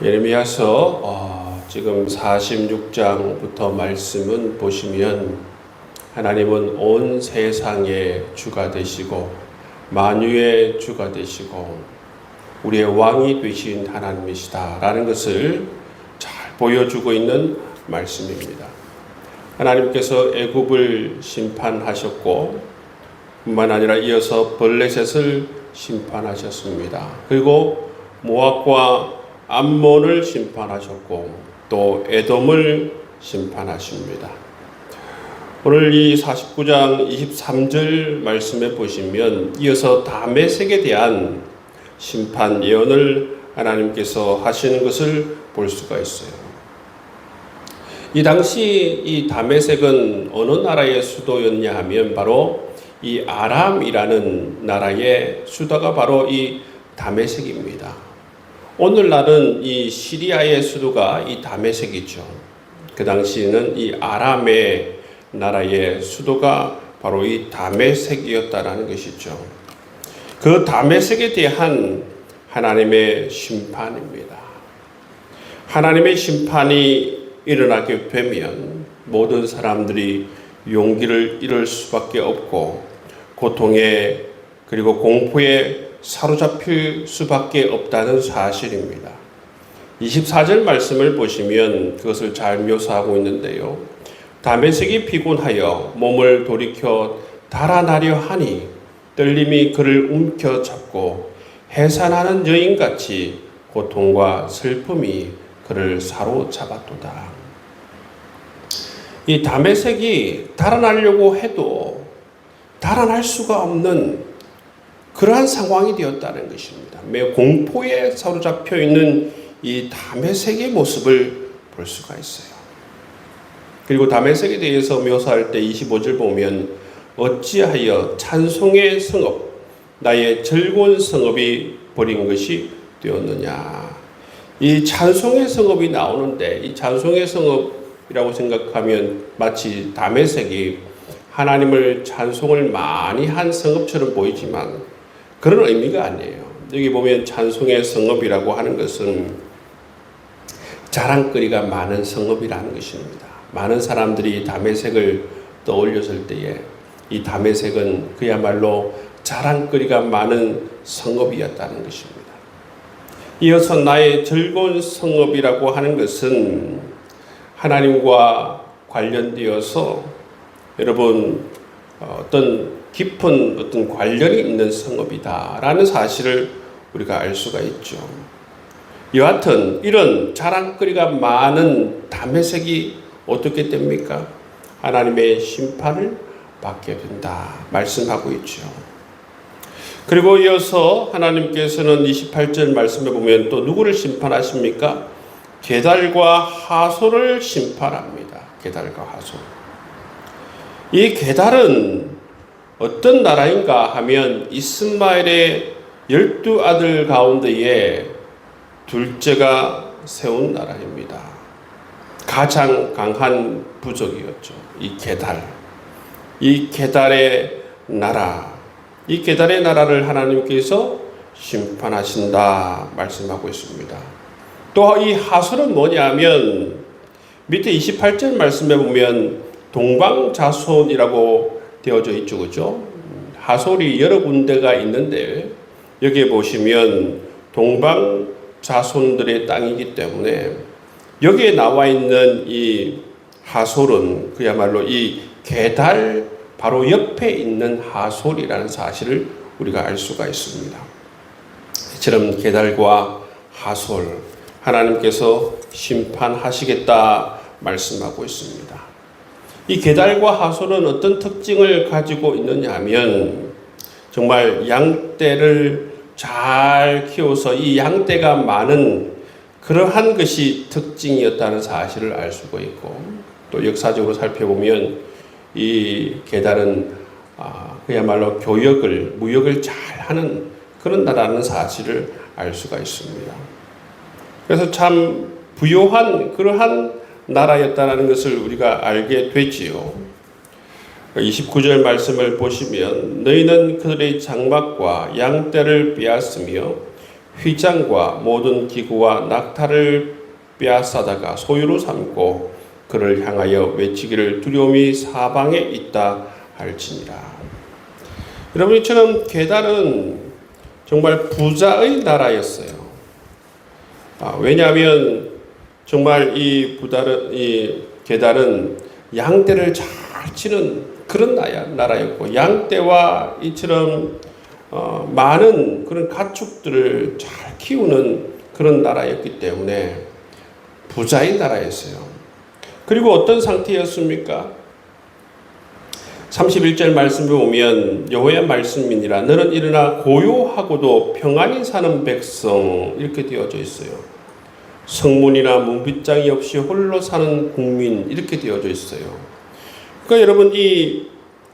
예레미야서 지금 46장부터 말씀은 보시면 하나님은 온 세상의 주가 되시고 만유의 주가 되시고 우리의 왕이 되신 하나님이시다 라는 것을 잘 보여주고 있는 말씀입니다. 하나님께서 애굽을 심판하셨고 뿐만 아니라 이어서 블레셋을 심판하셨습니다. 그리고 모압과 암몬을 심판하셨고 또 에돔을 심판하십니다. 오늘 이 49장 23절 말씀에 보시면 이어서 다메섹에 대한 심판 예언을 하나님께서 하시는 것을 볼 수가 있어요. 이 당시 이 다메섹은 어느 나라의 수도였냐 하면 바로 이 아람이라는 나라의 수도가 바로 이 다메섹입니다. 오늘날은 이 시리아의 수도가 이 다메섹이죠. 그 당시에는 이 아람의 나라의 수도가 바로 이 다메섹이었다라는 것이죠. 그 다메섹에 대한 하나님의 심판입니다. 하나님의 심판이 일어나게 되면 모든 사람들이 용기를 잃을 수밖에 없고 고통에 그리고 공포에 사로잡힐 수밖에 없다는 사실입니다. 24절 말씀을 보시면 그것을 잘 묘사하고 있는데요. 다메섹이 피곤하여 몸을 돌이켜 달아나려 하니 떨림이 그를 움켜잡고 해산하는 여인같이 고통과 슬픔이 그를 사로잡았도다. 이 다메섹이 달아나려고 해도 달아날 수가 없는 그러한 상황이 되었다는 것입니다. 매우 공포에 사로잡혀 있는 이 다메섹의 모습을 볼 수가 있어요. 그리고 다메섹에 대해서 묘사할 때 25절 보면 어찌하여 찬송의 성읍 나의 즐거운 성읍이 버린 것이 되었느냐. 이 찬송의 성읍이 나오는데 이 찬송의 성읍이라고 생각하면 마치 다메섹이 하나님을 찬송을 많이 한 성읍처럼 보이지만 그런 의미가 아니에요. 여기 보면 찬송의 성읍이라고 하는 것은 자랑거리가 많은 성읍이라는 것입니다. 많은 사람들이 다메섹을 떠올렸을 때에 이 다메섹은 그야말로 자랑거리가 많은 성읍이었다는 것입니다. 이어서 나의 즐거운 성읍이라고 하는 것은 하나님과 관련되어서 여러분 어떤 깊은 어떤 관련이 있는 성읍이다라는 사실을 우리가 알 수가 있죠. 여하튼 이런 자랑거리가 많은 다메섹이 어떻게 됩니까? 하나님의 심판을 받게 된다 말씀하고 있죠. 그리고 이어서 하나님께서는 28절 말씀에 보면 또 누구를 심판하십니까? 게달과 하솔을 심판합니다. 게달과 하솔. 이 게달은 어떤 나라인가 하면 이스마엘의 12아들 가운데에 둘째가 세운 나라입니다. 가장 강한 부족이었죠. 이 게달. 이 게달의 나라. 이 게달의 나라를 하나님께서 심판하신다 말씀하고 있습니다. 또 이 하솔은 뭐냐면 밑에 28절 말씀에 보면 동방자손이라고 되어져 있죠. 그죠? 하솔이 여러 군데가 있는데 여기에 보시면 동방 자손들의 땅이기 때문에 여기에 나와 있는 이 하솔은 그야말로 이 게달 바로 옆에 있는 하솔이라는 사실을 우리가 알 수가 있습니다. 이처럼 게달과 하솔 하나님께서 심판하시겠다 말씀하고 있습니다. 이 게달과 하솔은 어떤 특징을 가지고 있느냐 하면 정말 양떼를 잘 키워서 이 양떼가 많은 그러한 것이 특징이었다는 사실을 알 수가 있고 또 역사적으로 살펴보면 이 게달은 그야말로 무역을 잘 하는 그런 나라라는 사실을 알 수가 있습니다. 그래서 참 부요한 그러한 나라였다는 것을 우리가 알게 되지요. 29절 말씀을 보시면 너희는 그들의 장막과 양떼를 빼앗으며 휘장과 모든 기구와 낙타를 빼앗아다가 소유로 삼고 그를 향하여 외치기를 두려움이 사방에 있다 할지니라. 여러분, 이처럼 게달은 정말 부자의 나라였어요. 왜냐하면 정말 이 게달은 양떼를 잘 치는 그런 나라였고, 양떼와 이처럼 많은 그런 가축들을 잘 키우는 그런 나라였기 때문에 부자의 나라였어요. 그리고 어떤 상태였습니까? 31절 말씀에 보면 여호와의 말씀이니라 너는 일어나 고요하고도 평안히 사는 백성 이렇게 되어져 있어요. 성문이나 문빗장이 없이 홀로 사는 국민 이렇게 되어져 있어요. 그러니까 여러분, 이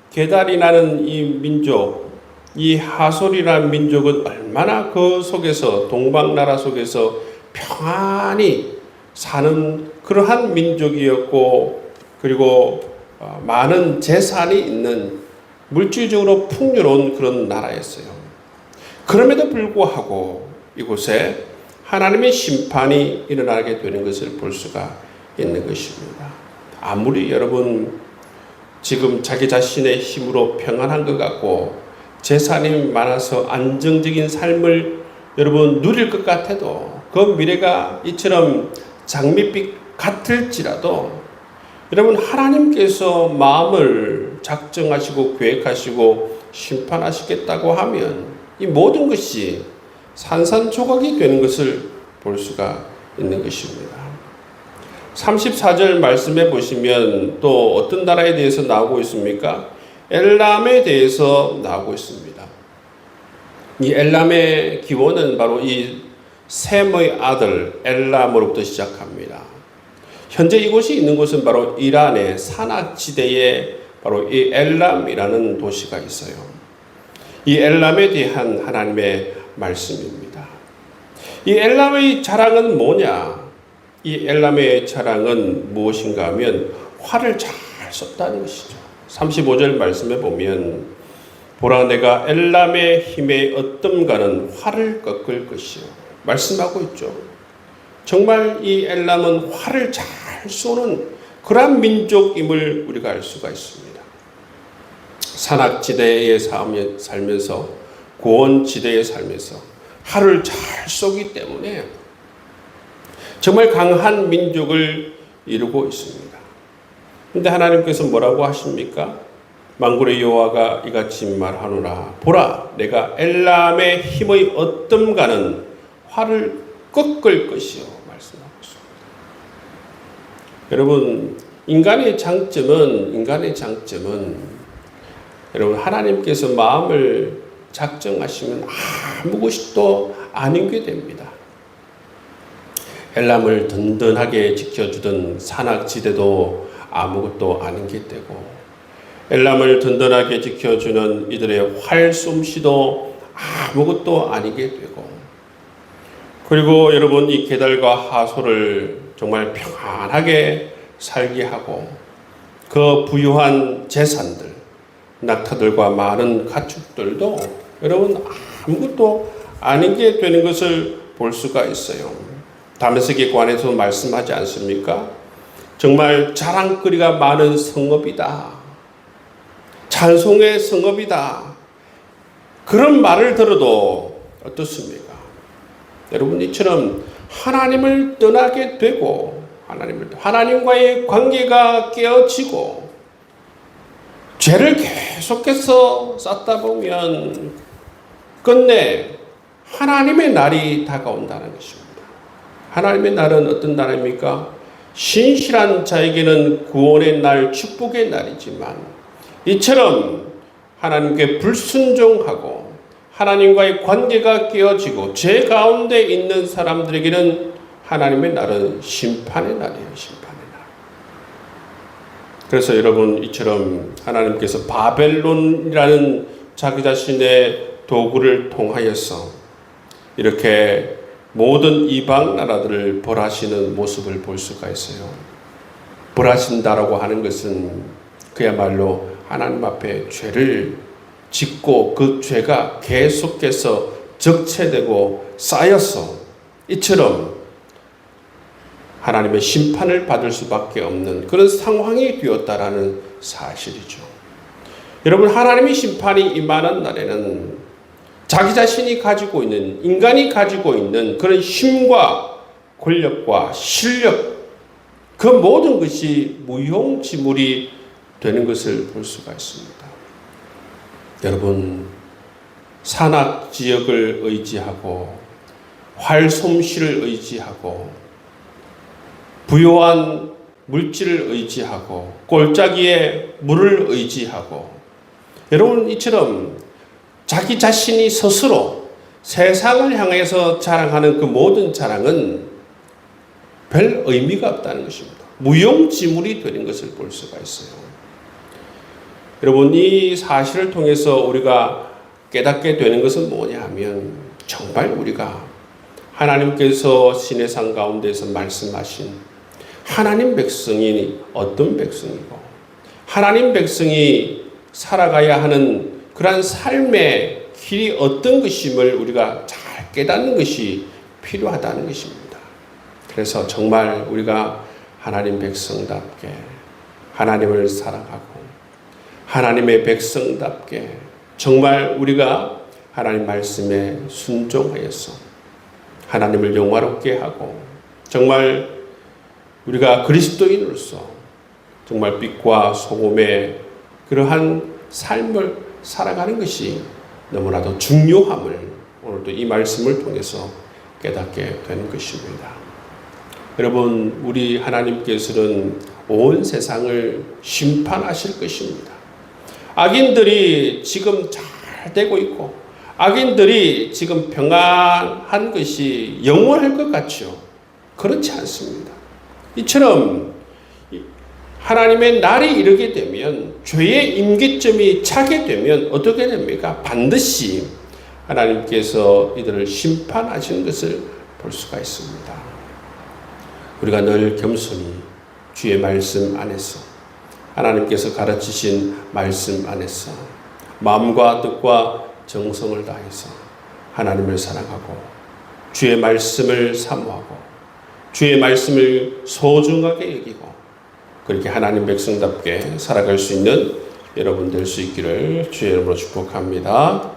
게달이라는 이 민족, 이 하솔이라는 민족은 얼마나 그 속에서 동방나라 속에서 평안히 사는 그러한 민족이었고, 그리고 많은 재산이 있는 물질적으로 풍요로운 그런 나라였어요. 그럼에도 불구하고 이곳에 하나님의 심판이 일어나게 되는 것을 볼 수가 있는 것입니다. 아무리 여러분 지금 자기 자신의 힘으로 평안한 것 같고 재산이 많아서 안정적인 삶을 여러분 누릴 것 같아도 그 미래가 이처럼 장밋빛 같을지라도 여러분, 하나님께서 마음을 작정하시고 계획하시고 심판하시겠다고 하면 이 모든 것이 산산조각이 되는 것을 볼 수가 있는 것입니다. 34절 말씀해 보시면 또 어떤 나라에 대해서 나오고 있습니까? 엘람에 대해서 나오고 있습니다. 이 엘람의 기원은 바로 이 셈의 아들 엘람으로부터 시작합니다. 현재 이곳이 있는 곳은 바로 이란의 산악지대에 바로 이 엘람이라는 도시가 있어요. 이 엘람에 대한 하나님의 말씀입니다. 이 엘람의 자랑은 뭐냐? 이 엘람의 자랑은 무엇인가 하면 활을 잘 썼다는 것이죠. 35절 말씀에 보면 보라 내가 엘람의 힘에 어떤가는 활을 꺾을 것이요 말씀하고 있죠. 정말 이 엘람은 활을 잘 쏘는 그러한 민족임을 우리가 알 수가 있습니다. 산악지대에 살면서 고원지대에 살면서 활을 잘 쏘기 때문에 정말 강한 민족을 이루고 있습니다. 그런데 하나님께서 뭐라고 하십니까? 만군의 여호와가 이같이 말하노라 보라 내가 엘람의 힘의 어떤가는 활을 꺾을 것이요 말씀하고 있습니다. 여러분, 인간의 장점은 여러분 하나님께서 마음을 작정하시면 아무것도 아닌 게 됩니다. 엘람을 든든하게 지켜주던 산악지대도 아무것도 아닌 게 되고, 엘람을 든든하게 지켜주는 이들의 활솜씨도 아무것도 아니게 되고, 그리고 여러분 이 게달과 하솔을 정말 평안하게 살게 하고 그 부유한 재산들, 낙타들과 많은 가축들도 여러분 아무것도 아닌 게 되는 것을 볼 수가 있어요. 다메섹에 관해서 말씀하지 않습니까? 정말 자랑거리가 많은 성읍이다. 찬송의 성읍이다. 그런 말을 들어도 어떻습니까? 여러분 이처럼 하나님을 떠나게 되고 하나님과의 관계가 깨어지고 죄를 계속해서 쌓다 보면 끝내 하나님의 날이 다가온다는 것입니다. 하나님의 날은 어떤 날입니까? 신실한 자에게는 구원의 날, 축복의 날이지만 이처럼 하나님께 불순종하고 하나님과의 관계가 깨어지고 죄 가운데 있는 사람들에게는 하나님의 날은 심판의 날이에요. 심판의 날. 그래서 여러분 이처럼 하나님께서 바벨론이라는 자기 자신의 도구를 통하여서 이렇게 모든 이방 나라들을 벌하시는 모습을 볼 수가 있어요. 벌하신다라고 하는 것은 그야말로 하나님 앞에 죄를 짓고 그 죄가 계속해서 적체되고 쌓여서 이처럼 하나님의 심판을 받을 수밖에 없는 그런 상황이 되었다라는 사실이죠. 여러분, 하나님의 심판이 임하는 날에는 자기 자신이 가지고 있는, 인간이 가지고 있는 그런 힘과 권력과 실력, 그 모든 것이 무용지물이 되는 것을 볼 수가 있습니다. 여러분, 산악 지역을 의지하고 활솜씨를 의지하고 부요한 물질을 의지하고 골짜기에 물을 의지하고, 여러분, 이처럼 자기 자신이 스스로 세상을 향해서 자랑하는 그 모든 자랑은 별 의미가 없다는 것입니다. 무용지물이 되는 것을 볼 수가 있어요. 여러분, 이 사실을 통해서 우리가 깨닫게 되는 것은 뭐냐 하면, 정말 우리가 하나님께서 시내산 가운데서 말씀하신 하나님 백성이 어떤 백성이고 하나님 백성이 살아가야 하는 그러한 삶의 길이 어떤 것임을 우리가 잘 깨닫는 것이 필요하다는 것입니다. 그래서 정말 우리가 하나님 백성답게 하나님을 사랑하고 하나님의 백성답게 정말 우리가 하나님 말씀에 순종하여서 하나님을 영화롭게 하고 정말 우리가 그리스도인으로서 정말 빛과 소금의 그러한 삶을 살아가는 것이 너무나도 중요함을 오늘도 이 말씀을 통해서 깨닫게 되는 것입니다. 여러분, 우리 하나님께서는 온 세상을 심판하실 것입니다. 악인들이 지금 잘 되고 있고 악인들이 지금 평안한 것이 영원할 것 같죠? 그렇지 않습니다. 이처럼 하나님의 날이 이르게 되면, 죄의 임계점이 차게 되면 어떻게 됩니까? 반드시 하나님께서 이들을 심판하시는 것을 볼 수가 있습니다. 우리가 늘 겸손히 주의 말씀 안에서, 하나님께서 가르치신 말씀 안에서 마음과 뜻과 정성을 다해서 하나님을 사랑하고 주의 말씀을 사모하고 주의 말씀을 소중하게 여기고 그렇게 하나님 백성답게 살아갈 수 있는 여러분 될 수 있기를 주의 이름으로 축복합니다.